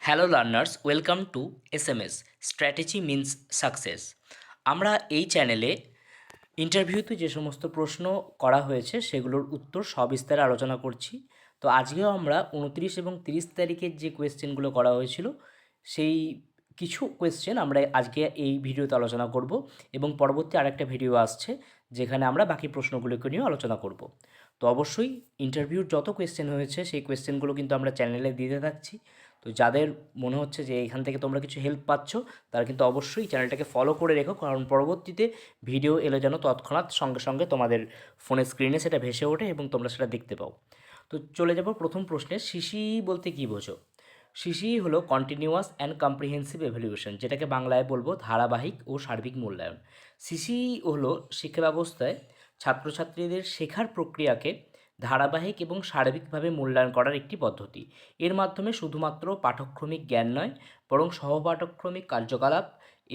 Hello learners, welcome to SMS strategy means success. আমরা এই চ্যানেলে ইন্টারভিউতে যে সমস্ত প্রশ্ন করা হয়েছে সেগুলোর উত্তর সবিস্তারে আলোচনা করছি। তো আজকেও আমরা 29 এবং 30 তারিখের যে কোয়েশ্চেনগুলো করা হয়েছিল সেই কিছু কোয়েশ্চেন আমরা আজকে এই ভিডিওতে আলোচনা করব এবং পরবর্তী আরেকটা ভিডিও আসছে যেখানে আমরা বাকি প্রশ্নগুলোকে নিয়েও আলোচনা করব। তো অবশ্যই ইন্টারভিউর যত কোয়েশ্চেন হয়েছে সেই কোয়েশ্চেনগুলো কিন্তু আমরা চ্যানেলে দিতে থাকছি। তো যাদের মনে হচ্ছে যে এখান থেকে তোমরা কিছু হেল্প পাচ্ছ তারা কিন্তু অবশ্যই চ্যানেলটাকে ফলো করে রেখো, কারণ পরবর্তীতে ভিডিও এলে যেন তৎক্ষণাৎ সঙ্গে সঙ্গে তোমাদের ফোনের স্ক্রিনে সেটা ভেসে ওঠে এবং তোমরা সেটা দেখতে পাও। তো চলে যাব প্রথম প্রশ্নে। সিসি বলতে কী বোঝো? সিসি হলো কন্টিনিউয়াস অ্যান্ড কম্প্রিহেন্সিভ এভ্যালুয়েশন, যেটাকে বাংলায় বলবো ধারাবাহিক ও সার্বিক মূল্যায়ন। সিসি হলো শিক্ষা ব্যবস্থায় ছাত্রছাত্রীদের শেখার প্রক্রিয়াকে ধারাবাহিক এবং সার্বিকভাবে মূল্যায়ন করার একটি পদ্ধতি। এর মাধ্যমে শুধুমাত্র পাঠক্রমিক জ্ঞান নয়, বরং সহপাঠক্রমিক কার্যকলাপ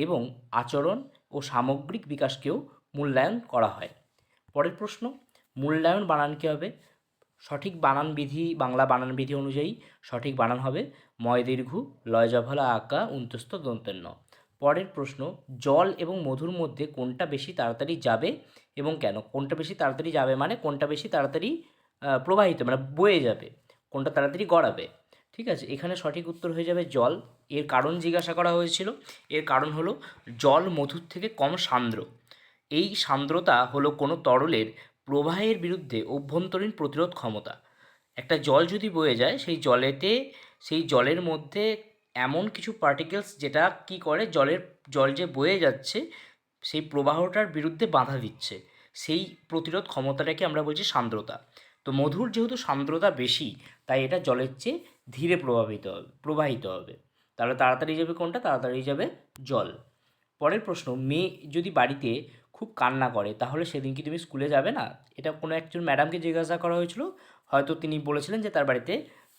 এবং আচরণ ও সামগ্রিক বিকাশকেও মূল্যায়ন করা হয়। পরের প্রশ্ন, মূল্যায়ন বানান কী হবে? সঠিক বানান বিধি, বাংলা বানান বিধি অনুযায়ী সঠিক বানান হবে ময় দীর্ঘ লয় জফলা আকা উন্তস্ত দন্তের ন। পরের প্রশ্ন, জল এবং মধুর মধ্যে কোনটা বেশি তাড়াতাড়ি যাবে এবং কেন? কোনটা বেশি তাড়াতাড়ি যাবে মানে কোনটা বেশি তাড়াতাড়ি প্রবাহিত মানে বয়ে যাবে, কোনটা তাড়াতাড়ি গড়াবে। ঠিক আছে, এখানে সঠিক উত্তর হয়ে যাবে জল। এর কারণ জিজ্ঞাসা করা হয়েছিল। এর কারণ হলো জল মধুর থেকে কম সান্দ্র। এই সান্দ্রতা হলো কোনো তরলের প্রবাহের বিরুদ্ধে অভ্যন্তরীণ প্রতিরোধ ক্ষমতা। একটা জল যদি বয়ে যায় সেই জলের মধ্যে এমন কিছু পার্টিকেলস যেটা কি করে জল যে বয়ে যাচ্ছে সেই প্রবাহটার বিরুদ্ধে বাধা দিচ্ছে, সেই প্রতিরোধ ক্ষমতাটাকে আমরা বলছি সান্দ্রতা। তো মধুর যেহেতু সান্দ্রতা বেশি তাই এটা জলের চেয়ে ধীরে প্রবাহিত হবে। তাহলে তাড়াতাড়ি যাবে কোনটা? তাড়াতাড়ি যাবে জল। পরের প্রশ্ন, মেয়ে যদি বাড়িতে খুব কান্না করে তাহলে সেদিন কি তুমি স্কুলে যাবে না? এটা কোনো একজন ম্যাডামকে জিজ্ঞাসা করা হয়েছিল। হয়তো তিনি বলেছিলেন যে তার বাড়িতে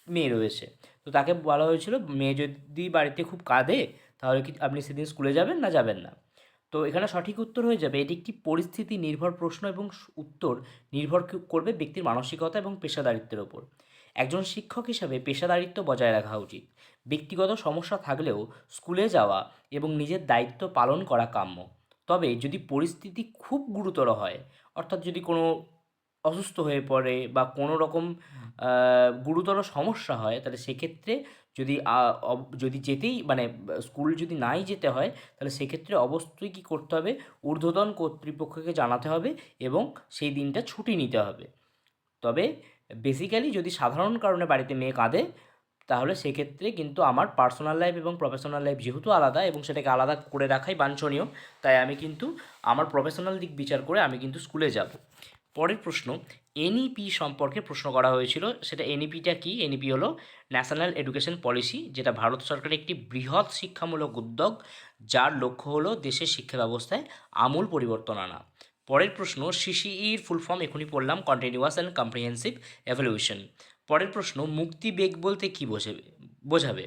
মেয়ে রয়েছে। তো তাকে বলা হয়েছিল মেয়ে যদি বাড়িতে খুব কাঁদে তাহলে কি আপনি সেদিন স্কুলে যাবেন না যাবেন না? তো এখানে সঠিক উত্তর হয়ে যাবে এটি একটি পরিস্থিতি নির্ভর প্রশ্ন এবং উত্তর নির্ভর করবে ব্যক্তির মানসিকতা এবং পেশাদারিত্বের ওপর। একজন শিক্ষক হিসাবে পেশাদারিত্ব বজায় রাখা উচিত। ব্যক্তিগত সমস্যা থাকলেও স্কুলে যাওয়া এবং নিজের দায়িত্ব পালন করা কাম্য। তবে যদি পরিস্থিতি খুব গুরুতর হয়, অর্থাৎ যদি কোনো অসুস্থ হয়ে পড়ে বা কোনো রকম গুরুতর সমস্যা হয়, তাহলে সেক্ষেত্রে যদি যেতেই মানে স্কুল যদি নাই যেতে হয় তাহলে সেক্ষেত্রে অবশ্যই কী করতে হবে? ঊর্ধ্বতন কর্তৃপক্ষকে জানাতে হবে এবং সেই দিনটা ছুটি নিতে হবে। তবে বেসিক্যালি যদি সাধারণ কারণে বাড়িতে মেয়ে কাঁদে তাহলে সেক্ষেত্রে কিন্তু আমার পার্সোনাল লাইফ এবং প্রফেশনাল লাইফ যেহেতু আলাদা এবং সেটাকে আলাদা করে রাখাই বাঞ্ছনীয়, তাই আমি কিন্তু আমার প্রফেশনাল দিক বিচার করে আমি কিন্তু স্কুলে যাব। পরের প্রশ্ন, এনইপি সম্পর্কে প্রশ্ন করা হয়েছিল। সেটা এনইপিটা কি? এনইপি হলো ন্যাশনাল এডুকেশন পলিসি, যেটা ভারত সরকারের একটি বৃহৎ শিক্ষামূলক উদ্যোগ যার লক্ষ্য হলো দেশের শিক্ষা ব্যবস্থায় আমূল পরিবর্তন আনা। পরের প্রশ্ন, সিসিইর ফুল ফর্ম এখনই পড়লাম, কন্টিনিউয়াস অ্যান্ড কম্প্রিহেন্সিভ এভ্যালুয়েশন। পরের প্রশ্ন, মুক্তিবেগ বলতে কী বোঝাবে?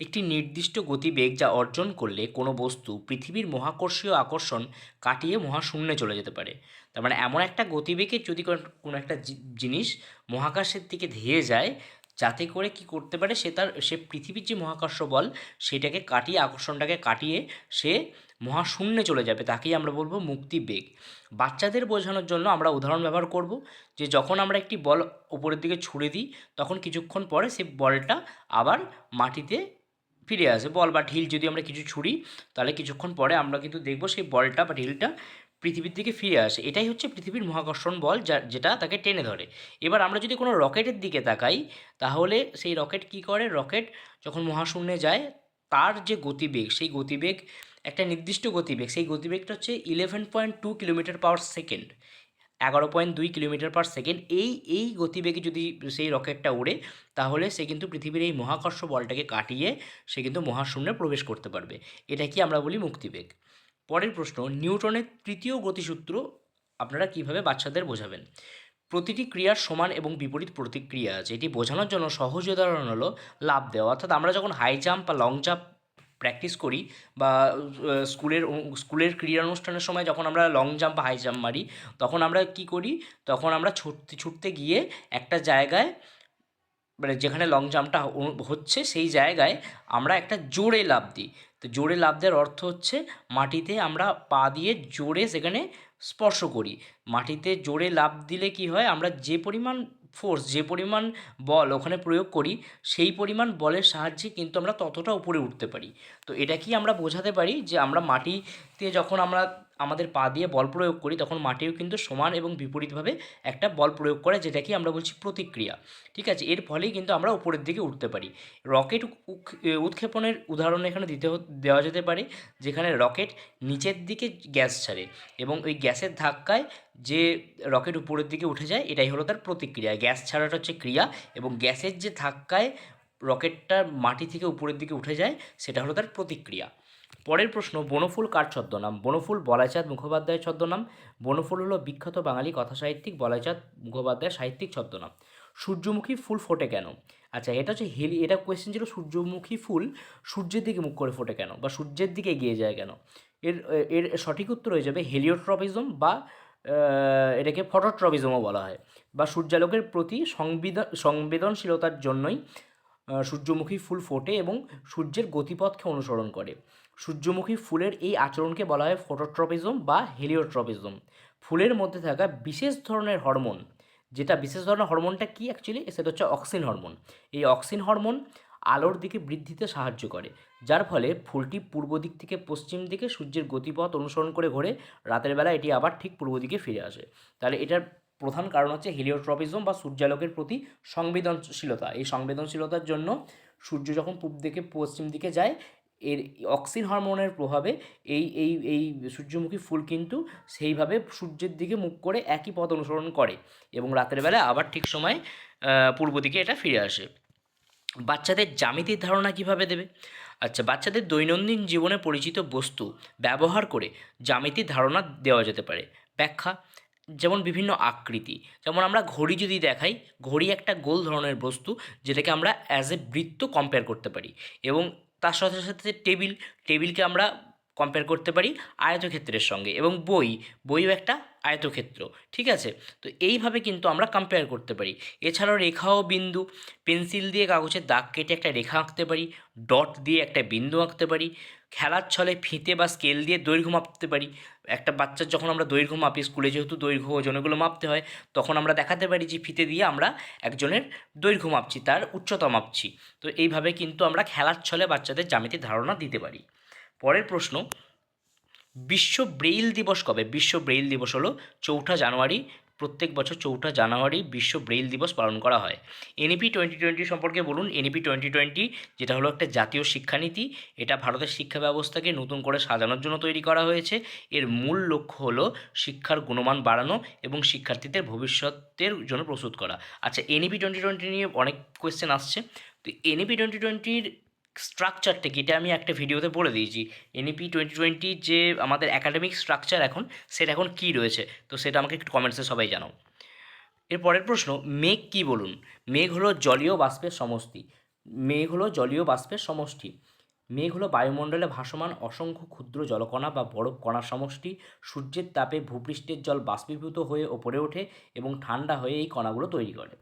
একটি নির্দিষ্ট গতিবেগ যা অর্জন করলে কোনো বস্তু পৃথিবীর মহাকর্ষীয় আকর্ষণ কাটিয়ে মহাশূন্যে চলে যেতে পারে। তার মানে এমন একটা গতিবেগে যদি কোনো একটা জিনিস মহাকাশের দিকে ধেয়ে যায় যাতে করে কি করতে পারে, সে পৃথিবীর যে মহাকর্ষ বল সেটাকে কাটিয়ে, আকর্ষণটাকে কাটিয়ে সে মহাশূন্যে চলে যাবে, তাকেই আমরা বলবো মুক্তিবেগ। বাচ্চাদের বোঝানোর জন্য আমরা উদাহরণ ব্যবহার করব যে যখন আমরা একটি বল উপরের দিকে ছুড়ে দিই তখন কিছুক্ষণ পরে সেই বলটা আবার মাটিতে ফিরে আসে। বল বা ঢিল যদি আমরা কিছু ছুড়ি তাহলে কিছুক্ষণ পরে আমরা কিন্তু দেখব সেই বলটা বা ঢিলটা পৃথিবীর দিকে ফিরে আসে। এটাই হচ্ছে পৃথিবীর মহাকর্ষণ বল যেটা তাকে টেনে ধরে। এবার আমরা যদি কোনো রকেটের দিকে তাকাই তাহলে সেই রকেট কী করে? রকেট যখন মহাশূন্যে যায় তার যে গতিবেগ, সেই গতিবেগ একটা নির্দিষ্ট গতিবেগ, সেই গতিবেগটা হচ্ছে 11.2 কিলোমিটার পাওয়ার সেকেন্ড, 11.2 কিলোমিটার পার সেকেন্ড। এই গতিবেগে যদি সেই রকেটটা ওড়ে তাহলে সে কিন্তু পৃথিবীর এই মহাকর্ষ বলটাকে কাটিয়ে সে কিন্তু মহাশূন্যে প্রবেশ করতে পারবে। এটা কি আমরা বলি মুক্তিবেগ। পরের প্রশ্ন, নিউটনের তৃতীয় গতিসূত্র আপনারা কিভাবে বাচ্চাদের বোঝাবেন? প্রতিটি ক্রিয়ার সমান এবং বিপরীত প্রতিক্রিয়া আছে। এটি বোঝানোর জন্য সহজ উদাহরণ হলো লাফ দেওয়া। অর্থাৎ আমরা যখন হাই জাম্প বা লং জাম্প প্র্যাকটিস করি বা স্কুলের ক্রীড়া অনুষ্ঠানের সময় যখন আমরা লং জাম্প বা হাই জাম্প মারি তখন আমরা কি করি? তখন আমরা ছুটতে ছুটতে গিয়ে একটা জায়গায় মানে যেখানে লং জাম্পটা হচ্ছে সেই জায়গায় আমরা একটা জোরে লাফ দিই। তো জোরে লাফ দেওয়ার অর্থ হচ্ছে মাটিতে আমরা পা দিয়ে জোরে সেখানে স্পর্শ করি। মাটিতে জোরে লাফ দিলে কি হয়, আমরা যে পরিমাণ ফোর্স, যে পরিমাণ বল ওখানে প্রয়োগ করি, সেই পরিমাণ বলের সাহায্যে কিন্তু আমরা ততটা উপরে উঠতে পারি। তো এটা কি আমরা বোঝাতে পারি যে আমরা মাটিতে যখন আমরা আমাদের পা দিয়ে বল প্রয়োগ করি, তখন মাটিও কিন্তু সমান এবং বিপরীতভাবে একটা বল প্রয়োগ করে, যেটাকে আমরা বলছি প্রতিক্রিয়া। ঠিক আছে, এর ফলেই কিন্তু আমরা উপরের দিকে উঠতে পারি। রকেট উৎক্ষেপণের উদাহরণ এখানে দেওয়া যেতে পারে, যেখানে রকেট নিচের দিকে গ্যাস ছাড়ে এবং ওই গ্যাসের ধাক্কায় যে রকেট উপরের দিকে উঠে যায়, এটাই হলো তার প্রতিক্রিয়া। গ্যাস ছাড়াটা হচ্ছে ক্রিয়া, এবং গ্যাসের যে ধাক্কায় রকেটটা মাটি থেকে উপরের দিকে উঠে যায়, সেটা হলো তার প্রতিক্রিয়া। পরের প্রশ্ন, বনফুল কার ছদ্মনাম? বনফুল বলাইচাঁদ মুখোপাধ্যায়ের ছদ্মনাম। বনফুল হলো বিখ্যাত বাঙালি কথাসাহিত্যিক বলাইচাঁদ মুখোপাধ্যায়ের সাহিত্যিক ছদ্মনাম। সূর্যমুখী ফুল ফোটে কেন? আচ্ছা, এটা হচ্ছে এটা কোয়েশ্চেন ছিল, সূর্যমুখী ফুল সূর্যের দিকে মুখ করে ফোটে কেন, বা সূর্যের দিকে এগিয়ে যায় কেন? এর এর সঠিক উত্তর হয়ে যাবে হেলিওট্রপিজম, বা এটাকে ফটোট্রপিজমও বলা হয়, বা সূর্যালোকের প্রতি সংবেদনশীলতার জন্যই সূর্যমুখী ফুল ফোটে এবং সূর্যের গতিপথকে অনুসরণ করে। সূর্যমুখী ফুলের এই আচরণকে বলা হয় ফটোট্রপিজম বা হেলিওট্রপিজম। ফুলের মধ্যে থাকা বিশেষ ধরনের হরমোন, যেটা বিশেষ ধরনের হরমোনটা কি অ্যাকচুয়ালি, সেটা হচ্ছে অক্সিন হরমোন। এই অক্সিন হরমোন আলোর দিকে বৃদ্ধিতে সাহায্য করে, যার ফলে ফুলটি পূর্ব দিক থেকে পশ্চিম দিকে সূর্যের গতিপথ অনুসরণ করে ঘোরে। রাতের বেলা এটি আবার ঠিক পূর্ব দিকে ফিরে আসে। তাহলে এটার প্রধান কারণ হচ্ছে হেলিওট্রপিজম বা সূর্যালোকের প্রতি সংবেদনশীলতা। এই সংবেদনশীলতার জন্য সূর্য যখন পূব দিকে পশ্চিম দিকে যায়, এর অক্সিন হরমোনের প্রভাবে এই সূর্যমুখী ফুল কিন্তু সেইভাবে সূর্যের দিকে মুখ করে একই পথ অনুসরণ করে, এবং রাতের বেলা আবার ঠিক সময় পূর্ব দিকে এটা ফিরে আসে। বাচ্চাদের জ্যামিতির ধারণা কিভাবে দেবে? আচ্ছা, বাচ্চাদের দৈনন্দিন জীবনে পরিচিত বস্তু ব্যবহার করে জ্যামিতির ধারণা দেওয়া যেতে পারে। ব্যাখ্যা, যেমন বিভিন্ন আকৃতি, যেমন আমরা ঘড়ি যদি দেখাই, ঘড়ি একটা গোল ধরনের বস্তু, যেটাকে আমরা অ্যাজ এ বৃত্ত কম্পেয়ার করতে পারি, এবং তার সাথে সাথে টেবিলকে আমরা কম্পেয়ার করতে পারি আয়তক্ষেত্রের সঙ্গে, এবং বইও একটা আয়তক্ষেত্র। ঠিক আছে, তো এইভাবে কিন্তু আমরা কম্পেয়ার করতে পারি। এছাড়াও রেখা ও বিন্দু, পেন্সিল দিয়ে কাগজের দাগ কেটে একটা রেখা আঁকতে পারি, ডট দিয়ে একটা বিন্দু আঁকতে পারি, খেলার ছলে ফিতে বা স্কেল দিয়ে দৈর্ঘ্য মাপতে পারি। একটা বাচ্চার যখন আমরা দৈর্ঘ্য মাপি, স্কুলে যেহেতু দৈর্ঘ্য ওজন এগুলো মাপতে হয়, তখন আমরা দেখাতে পারি যে ফিতে দিয়ে আমরা একজনের দৈর্ঘ্য মাপছি, তার উচ্চতা মাপছি। তো এইভাবে কিন্তু আমরা খেলার ছলে বাচ্চাদের জ্যামিতির ধারণা দিতে পারি। পরের প্রশ্ন, বিশ্ব ব্রেইল দিবস কবে? বিশ্ব ব্রেইল দিবস হলো 4ঠা জানুয়ারি। প্রত্যেক বছর 4ঠা জানুয়ারি বিশ্ব ব্রেইল দিবস পালন করা হয়। এনইপি 2020 সম্পর্কে বলুন। এনইপি 2020 যেটা হলো একটা জাতীয় শিক্ষানীতি, এটা ভারতের শিক্ষা ব্যবস্থাকে নতুন করে সাজানোর জন্য তৈরি করা হয়েছে। এর মূল লক্ষ্য হলো শিক্ষার গুণমান বাড়ানো এবং শিক্ষার্থীদের ভবিষ্যতের জন্য প্রস্তুত করা। আচ্ছা, এনইপি 2020 নিয়ে অনেক কোয়েশ্চেন আসছে। তো এনইপি 2020-র স্ট্রাকচারটা কি, এটা আমি একটা ভিডিওতে বলে দিয়েছি। এনইপি 2020 যে আমাদের একাডেমিক স্ট্রাকচার এখন, সেটা এখন কী রয়েছে, তো সেটা আমাকে একটু কমেন্টসে সবাই জানাও। এর পরের প্রশ্ন, মেঘ কী বলুন? মেঘ হলো জলীয় বাষ্পের সমষ্টি। মেঘ হলো জলীয় বাষ্পের সমষ্টি। মেঘ হলো বায়ুমণ্ডলে ভাসমান অসংখ্য ক্ষুদ্র জলকণা বা বরফ কণার সমষ্টি। সূর্যের তাপে ভূপৃষ্ঠের জল বাষ্পীভূত হয়ে ওপরে ওঠে এবং ঠান্ডা হয়ে এই কণাগুলো তৈরি করে।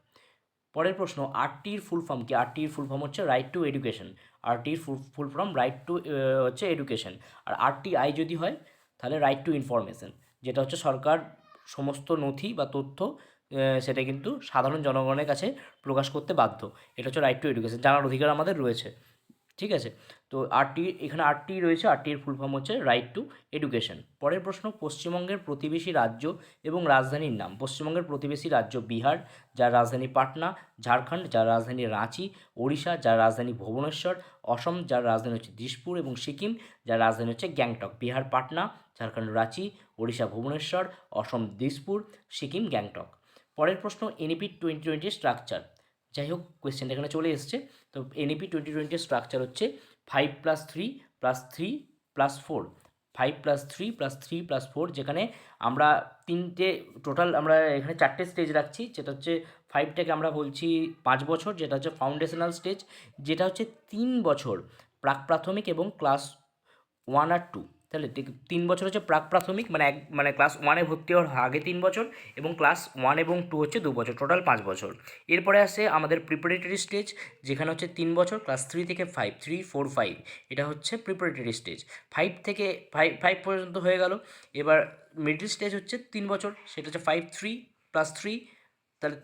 পরের প্রশ্ন, আরটির ফুল ফর্ম কি? আরটির ফুল ফর্ম হচ্ছে রাইট টু এডুকেশন। আরটির ফুল ফর্ম রাইট টু হচ্ছে এডুকেশন। আর আরটিআই যদি হয়, তাহলে রাইট টু ইনফরমেশন, যেটা হচ্ছে সরকার সমস্ত নথি বা তথ্য সেটা কিন্তু সাধারণ জনগণের কাছে প্রকাশ করতে বাধ্য। এটা হচ্ছে রাইট টু এডুকেশন, জানার অধিকার আমাদের রয়েছে। ঠিক আছে, তো এখানে আরটি রয়েছে, আরটির ফুল ফর্ম হচ্ছে রাইট টু এডুকেশন। পরের প্রশ্ন, পশ্চিমবঙ্গের প্রতিবেশী রাজ্য এবং রাজধানীর নাম। পশ্চিমবঙ্গের প্রতিবেশী রাজ্য বিহার, যার রাজধানী পাটনা; ঝাড়খণ্ড, যার রাজধানী রাঁচি; ওড়িশা, যার রাজধানী ভুবনেশ্বর; অসম, যার রাজধানী হচ্ছে দিসপুর; এবং সিকিম, যার রাজধানী হচ্ছে গ্যাংটক। বিহার পাটনা, ঝাড়খণ্ড রাঁচি, ওড়িশা ভুবনেশ্বর, অসম দিসপুর, সিকিম গ্যাংটক। পরের প্রশ্ন, এনইপি 2020 স্ট্রাকচার। যাই হোক, কোয়েশ্চেনটা এখানে চলে এসছে। তো এনইপি 2020 স্ট্রাকচার হচ্ছে 5+3+3+4। 5+3+3+4, যেখানে আমরা তিনটে টোটাল, আমরা এখানে 4টে স্টেজ রাখছি। যেটা হচ্ছে 5টাকে আমরা বলছি 5 বছর, যেটা হচ্ছে ফাউন্ডেশনাল স্টেজ, যেটা হচ্ছে 3 বছর প্রাক প্রাথমিক এবং ক্লাস 1 আর 2। তাহলে 3 বছর হচ্ছে প্রাক প্রাথমিক, মানে ক্লাস 1-এ ভর্তি হওয়ার আগে 3 বছর, এবং ক্লাস 1 এবং 2 হচ্ছে 2 বছর, টোটাল 5 বছর। এরপরে আসে আমাদের প্রিপারেটরি স্টেজ, যেখানে হচ্ছে 3 বছর, ক্লাস 3 থেকে 5, 3, 4, 5, এটা হচ্ছে প্রিপারেটরি স্টেজ। 5 থেকে 5 পর্যন্ত হয়ে গেল। এবার মিডল স্টেজ হচ্ছে 3 বছর, সেটা হচ্ছে 5, 3 প্লাস 3, তাহলে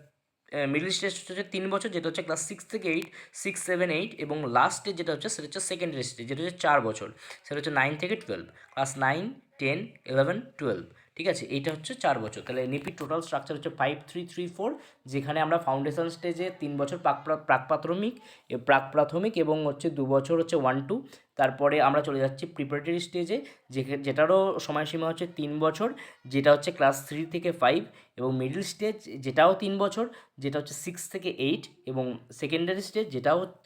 মিডল স্টেজ হচ্ছে 3 বছর, যেটা হচ্ছে ক্লাস 6 থেকে 8, 6, 7, 8, এবং লাস্ট স্টেজ যেটা হচ্ছে সেটা হচ্ছে সেকেন্ডারি স্টেজ, যেটা হচ্ছে 4 বছর, সেটা হচ্ছে 9 থেকে 12, ক্লাস 9, 10, 11, 12। ঠিক আছে, এইটা হচ্ছে 4 বছর। তাহলে এনইপি টোটাল স্ট্রাকচার হচ্ছে 5, 3, 3, 4, যেখানে আমরা ফাউন্ডেশন স্টেজে 3 বছর প্রাক প্রাথমিক এবং হচ্ছে 2 বছর হচ্ছে 1, 2। তারপরে আমরা চলে যাচ্ছি প্রিপারেটরি স্টেজে, যেটারও সময়সীমা হচ্ছে 3 বছর, যেটা হচ্ছে ক্লাস 3 থেকে 5, এবং মিডল স্টেজ যেটাও 3 বছর, যেটা হচ্ছে 6 থেকে 8, এবং সেকেন্ডারি স্টেজ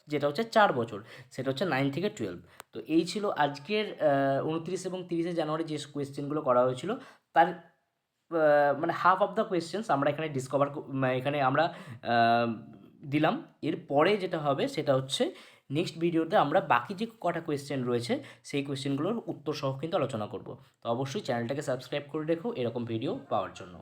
যেটা হচ্ছে 4 বছর, সেটা হচ্ছে 9 থেকে 12। তো এই ছিল আজকের 29 এবং 30শে জানুয়ারি যে কোয়েশ্চেনগুলো করা হয়েছিল, তার মানে হাফ অফ দ্য কোয়েশ্চেন্স আমরা এখানে এখানে আমরা দিলাম। এরপরে যেটা হবে সেটা হচ্ছে নেক্সট ভিডিওতে আমরা বাকি যে কটা কোয়েশ্চেন রয়েছে সেই কোয়েশ্চেনগুলোর উত্তর সহ কিন্তু আলোচনা করব। তো অবশ্যই চ্যানেলটাকে সাবস্ক্রাইব করে রেখো এরকম ভিডিও পাওয়ার জন্য।